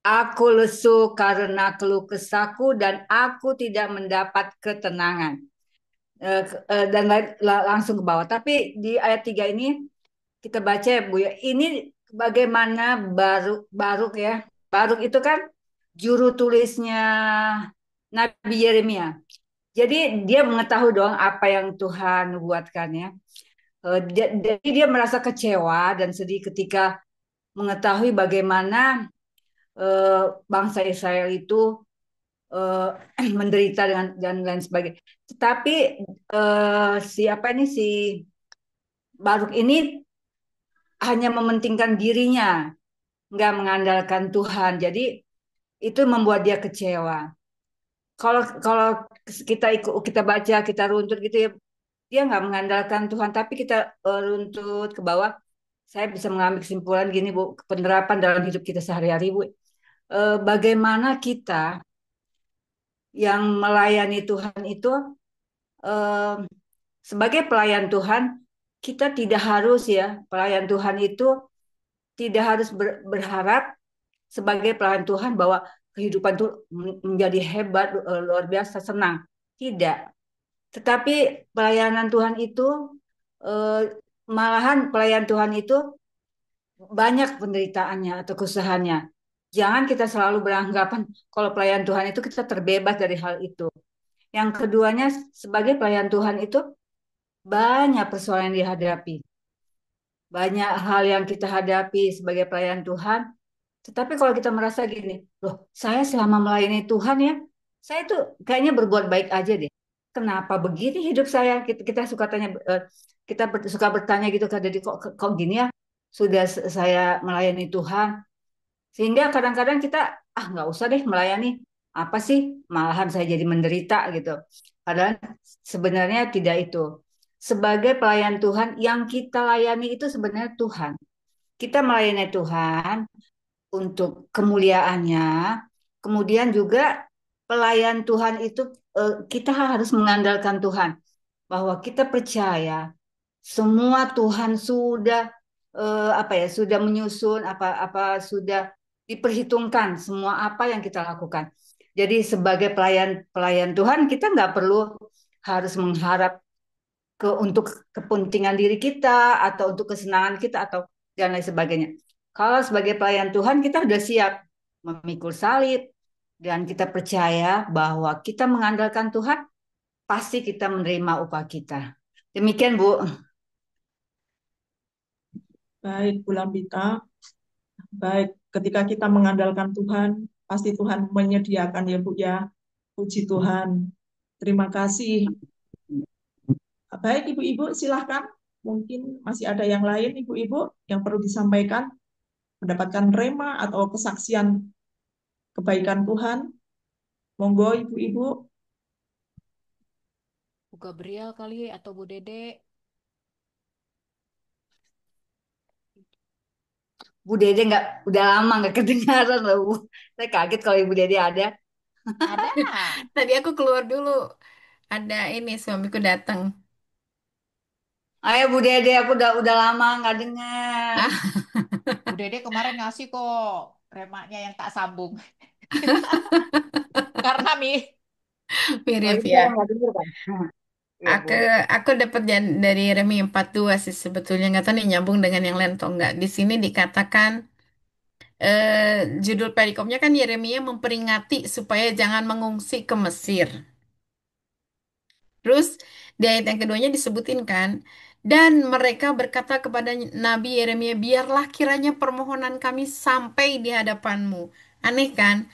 S2: Aku lesu karena keluh kesahku dan aku tidak mendapat ketenangan. Dan langsung ke bawah. Tapi di ayat 3 ini kita baca ya Bu ya. Ini bagaimana Baruk ya. Baruk itu kan juru tulisnya Nabi Yeremia. Jadi dia mengetahui dong apa yang Tuhan buatkan ya. Jadi dia merasa kecewa dan sedih ketika mengetahui bagaimana eh, bangsa Israel itu menderita dengan dan lain sebagainya. Tetapi siapa ini si Baruk ini hanya mementingkan dirinya, nggak mengandalkan Tuhan. Jadi itu membuat dia kecewa. Kalau kalau kita baca, kita runtut gitu ya, dia nggak mengandalkan Tuhan, tapi kita runtut ke bawah. Saya bisa mengambil kesimpulan gini Bu, penerapan dalam hidup kita sehari-hari Bu. Bagaimana kita yang melayani Tuhan itu eh, sebagai pelayan Tuhan, kita tidak harus ya, pelayan Tuhan itu tidak harus berharap sebagai pelayan Tuhan bahwa kehidupan itu menjadi hebat, luar biasa, senang. Tidak. Tetapi pelayanan Tuhan itu, eh, malahan pelayan Tuhan itu banyak penderitaannya atau kesusahannya. Jangan kita selalu beranggapan kalau pelayan Tuhan itu kita terbebas dari hal itu. Yang keduanya, sebagai pelayan Tuhan itu banyak persoalan yang dihadapi. Banyak hal yang kita hadapi sebagai pelayan Tuhan. Tetapi kalau kita merasa gini, loh saya selama melayani Tuhan ya, saya tuh kayaknya berbuat baik aja deh. kenapa begini hidup saya? Kita suka tanya, suka bertanya gitu, Kak, jadi kok gini ya? Sudah saya melayani Tuhan, sehingga kadang-kadang kita nggak usah deh melayani. Apa sih? Malahan saya jadi menderita gitu. Padahal sebenarnya tidak itu. Sebagai pelayan Tuhan, yang kita layani itu sebenarnya Tuhan. Kita melayani Tuhan untuk kemuliaannya. Kemudian juga pelayan Tuhan itu kita harus mengandalkan Tuhan, bahwa kita percaya semua Tuhan sudah apa ya, sudah menyusun apa-apa, sudah diperhitungkan semua apa yang kita lakukan. Jadi sebagai pelayan pelayan Tuhan, kita nggak perlu harus mengharap untuk kepentingan diri kita atau untuk kesenangan kita atau dan lain sebagainya. Kalau sebagai pelayan Tuhan, kita sudah siap memikul salib dan kita percaya bahwa kita mengandalkan Tuhan, pasti kita menerima upah kita. Demikian, Bu.
S7: Baik, Bu Lambita. Baik, ketika kita mengandalkan Tuhan, pasti Tuhan menyediakan ya Bu ya. Puji Tuhan. Terima kasih. Baik, Ibu-ibu silahkan. Mungkin masih ada yang lain Ibu-ibu yang perlu disampaikan, mendapatkan rema atau kesaksian kebaikan Tuhan. Monggo Ibu-ibu.
S6: Bu Gabriel kali atau Bu Dede.
S2: Bu Dede nggak, udah lama nggak kedengaran loh, Bu. Saya kaget kalau Ibu Dede ada.
S6: Ada.
S5: Tadi aku keluar dulu. Ada ini suamiku datang.
S2: Ayo Bu Dede, aku udah lama nggak dengar.
S6: Bu Dede kemarin ngasih kok remaknya yang tak sambung. Karena
S2: Oh
S5: Mirip
S2: itu
S5: ya.
S2: saya nggak dengar kan? Iya Bu.
S5: Aku aku dapat dari Remi 42 sih sebetulnya nggak tahu nih nyambung dengan yang lain atau enggak. Di sini dikatakan judul perikopnya kan Yeremia memperingati supaya jangan mengungsi ke Mesir. Terus di ayat yang keduanya disebutin kan, dan mereka berkata kepada Nabi Yeremia, biarlah kiranya permohonan kami sampai di hadapanmu. Aneh kan?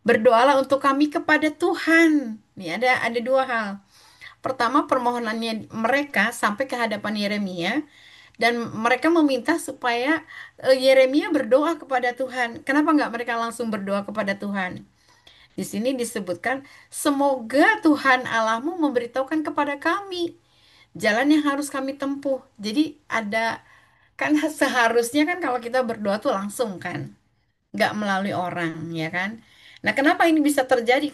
S5: Berdoalah untuk kami kepada Tuhan. Nih ada dua hal. Pertama, permohonannya mereka sampai ke hadapan Yeremia dan mereka meminta supaya Yeremia berdoa kepada Tuhan. Kenapa nggak mereka langsung berdoa kepada Tuhan? Di sini disebutkan, semoga Tuhan Allahmu memberitahukan kepada kami jalan yang harus kami tempuh. Jadi ada kan seharusnya kan kalau kita berdoa tuh langsung kan, nggak melalui orang, ya kan? Nah, kenapa ini bisa terjadi?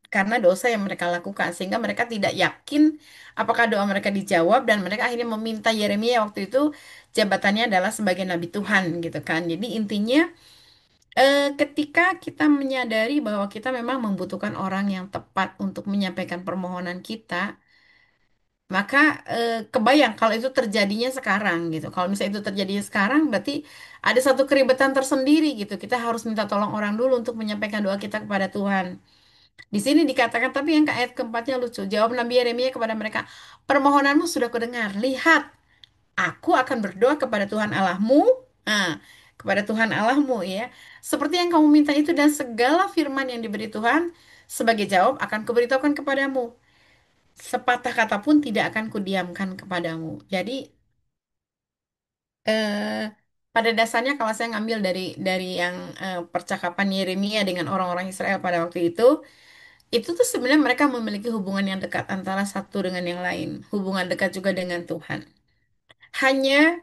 S5: Karena dosa yang mereka lakukan sehingga mereka tidak yakin apakah doa mereka dijawab dan mereka akhirnya meminta Yeremia waktu itu jabatannya adalah sebagai nabi Tuhan gitu kan. Jadi intinya ketika kita menyadari bahwa kita memang membutuhkan orang yang tepat untuk menyampaikan permohonan kita, maka kebayang kalau itu terjadinya sekarang gitu. Kalau misalnya itu terjadinya sekarang, berarti ada satu keribetan tersendiri gitu. Kita harus minta tolong orang dulu untuk menyampaikan doa kita kepada Tuhan. Di sini dikatakan, tapi yang ke ayat keempatnya lucu. Jawab Nabi Yeremia kepada mereka, permohonanmu sudah kudengar. Lihat, aku akan berdoa kepada Tuhan Allahmu. Nah, kepada Tuhan Allahmu ya. Seperti yang kamu minta itu dan segala firman yang diberi Tuhan sebagai jawab akan kuberitahukan kepadamu. Sepatah kata pun tidak akan kudiamkan kepadamu. Jadi eh, pada dasarnya kalau saya ngambil dari yang percakapan Yeremia dengan orang-orang Israel pada waktu itu tuh sebenarnya mereka memiliki hubungan yang dekat antara satu dengan yang lain, hubungan dekat juga dengan Tuhan. Hanya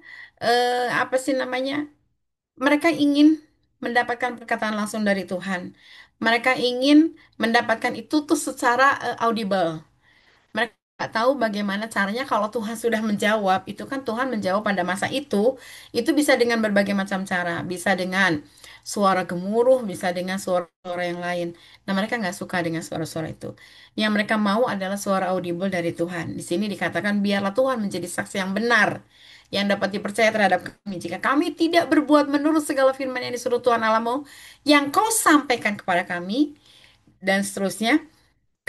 S5: apa sih namanya? Mereka ingin mendapatkan perkataan langsung dari Tuhan. Mereka ingin mendapatkan itu tuh secara audible. Mereka nggak tahu bagaimana caranya kalau Tuhan sudah menjawab. Itu kan Tuhan menjawab pada masa itu bisa dengan berbagai macam cara. Bisa dengan suara gemuruh, bisa dengan suara-suara yang lain. Nah, mereka nggak suka dengan suara-suara itu. Yang mereka mau adalah suara audible dari Tuhan. Di sini dikatakan, biarlah Tuhan menjadi saksi yang benar, yang dapat dipercaya terhadap kami. Jika kami tidak berbuat menurut segala firman yang disuruh Tuhan Alamu, yang kau sampaikan kepada kami, dan seterusnya.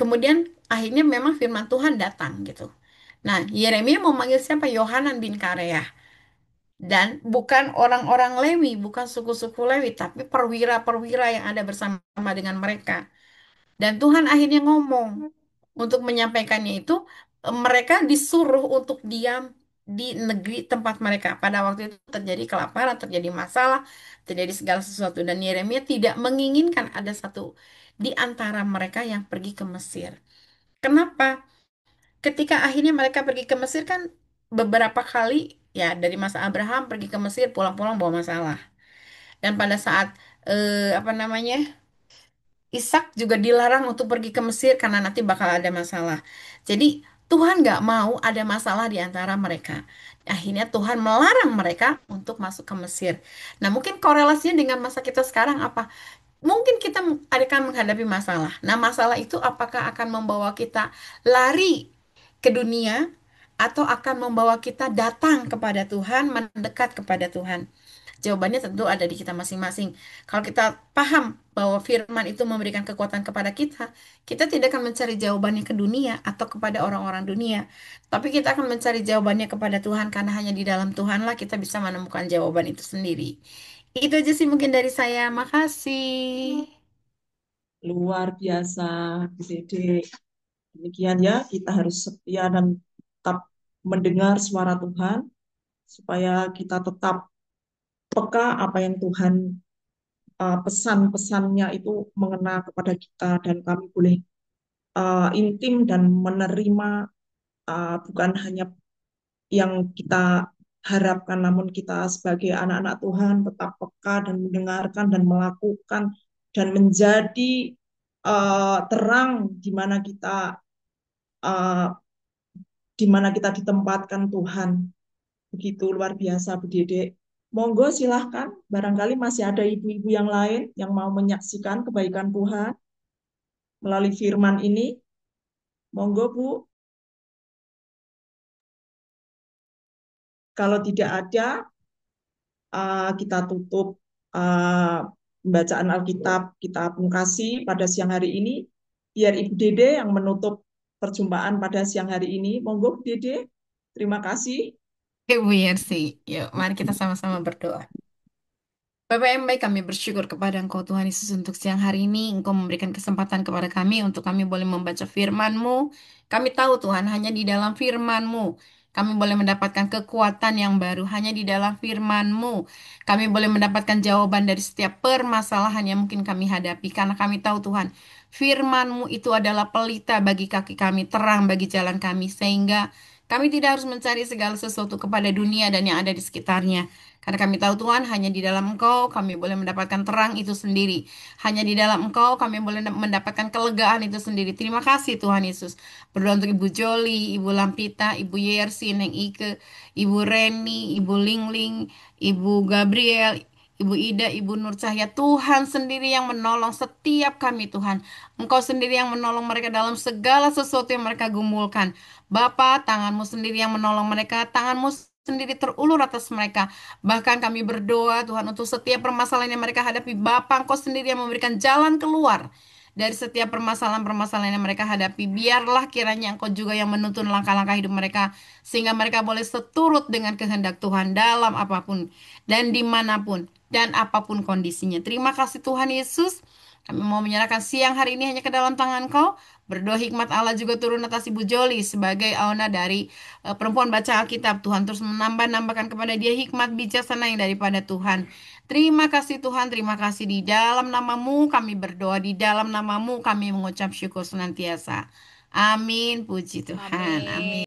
S5: Kemudian akhirnya memang firman Tuhan datang gitu. Nah, Yeremia memanggil siapa? Yohanan bin Kareah. Dan bukan orang-orang Lewi, bukan suku-suku Lewi, tapi perwira-perwira yang ada bersama dengan mereka. Dan Tuhan akhirnya ngomong. untuk menyampaikannya itu mereka disuruh untuk diam di negeri tempat mereka. Pada waktu itu terjadi kelaparan, terjadi masalah, terjadi segala sesuatu dan Yeremia tidak menginginkan ada satu di antara mereka yang pergi ke Mesir. Kenapa? Ketika akhirnya mereka pergi ke Mesir kan beberapa kali ya dari masa Abraham pergi ke Mesir pulang-pulang bawa masalah. Dan pada saat apa namanya? Ishak juga dilarang untuk pergi ke Mesir karena nanti bakal ada masalah. Jadi Tuhan nggak mau ada masalah di antara mereka. Akhirnya Tuhan melarang mereka untuk masuk ke Mesir. Nah, mungkin korelasinya dengan masa kita sekarang apa? Mungkin kita akan menghadapi masalah. Nah, masalah itu apakah akan membawa kita lari ke dunia atau akan membawa kita datang kepada Tuhan, mendekat kepada Tuhan? Jawabannya tentu ada di kita masing-masing. Kalau kita paham bahwa firman itu memberikan kekuatan kepada kita, kita tidak akan mencari jawabannya ke dunia atau kepada orang-orang dunia, tapi kita akan mencari jawabannya kepada Tuhan karena hanya di dalam Tuhanlah kita bisa menemukan jawaban itu sendiri. Itu aja sih mungkin dari saya. Makasih.
S7: Luar biasa, Bu Dede. Demikian ya, kita harus setia dan tetap mendengar suara Tuhan, supaya kita tetap peka apa yang Tuhan pesan-pesannya itu mengena kepada kita, dan kami boleh intim dan menerima, bukan hanya yang kita harapkan, namun kita sebagai anak-anak Tuhan tetap peka dan mendengarkan dan melakukan dan menjadi terang uh, di mana kita ditempatkan Tuhan. Begitu luar biasa, Bu Dede. Monggo silahkan, barangkali masih ada ibu-ibu yang lain yang mau menyaksikan kebaikan Tuhan melalui firman ini. Monggo, Bu. Kalau tidak ada, kita tutup uh, pembacaan Alkitab, kita pungkasi pada siang hari ini. Biar Ibu Dede yang menutup perjumpaan pada siang hari ini. Monggo, Bu Dede. Terima kasih.
S5: Ibu Yersi, yuk mari kita sama-sama berdoa. Bapak yang baik, kami bersyukur kepada Engkau Tuhan Yesus untuk siang hari ini. Engkau memberikan kesempatan kepada kami untuk kami boleh membaca firman-Mu. Kami tahu Tuhan, hanya di dalam firman-Mu kami boleh mendapatkan kekuatan yang baru. Hanya di dalam firman-Mu kami boleh mendapatkan jawaban dari setiap permasalahan yang mungkin kami hadapi. Karena kami tahu Tuhan, firman-Mu itu adalah pelita bagi kaki kami, terang bagi jalan kami. Sehingga kami tidak harus mencari segala sesuatu kepada dunia dan yang ada di sekitarnya. Karena kami tahu Tuhan, hanya di dalam Engkau kami boleh mendapatkan terang itu sendiri. Hanya di dalam Engkau kami boleh mendapatkan kelegaan itu sendiri. Terima kasih Tuhan Yesus. Berdoa untuk Ibu Joli, Ibu Lampita, Ibu Yersi, Neng Ike, Ibu Reni, Ibu Lingling, Ibu Gabriel, Ibu Ida, Ibu Nur Cahya. Tuhan sendiri yang menolong setiap kami Tuhan. Engkau sendiri yang menolong mereka dalam segala sesuatu yang mereka gumulkan. Bapa, tangan-Mu sendiri yang menolong mereka. Tangan-Mu sendiri terulur atas mereka. Bahkan kami berdoa Tuhan untuk setiap permasalahan yang mereka hadapi. Bapa, Engkau sendiri yang memberikan jalan keluar dari setiap permasalahan-permasalahan yang mereka hadapi. Biarlah kiranya Engkau juga yang menuntun langkah-langkah hidup mereka. Sehingga mereka boleh seturut dengan kehendak Tuhan dalam apapun dan dimanapun dan apapun kondisinya. Terima kasih Tuhan Yesus. Kami mau menyerahkan siang hari ini hanya ke dalam tangan Kau. Berdoa hikmat Allah juga turun atas Ibu Joli sebagai auna dari perempuan baca Alkitab. Tuhan terus menambah-nambahkan kepada dia hikmat bijaksana yang daripada Tuhan. Terima kasih Tuhan, terima kasih di dalam namamu kami berdoa, di dalam namamu kami mengucap syukur senantiasa. Amin, puji Tuhan.
S6: Amin.
S5: Amin.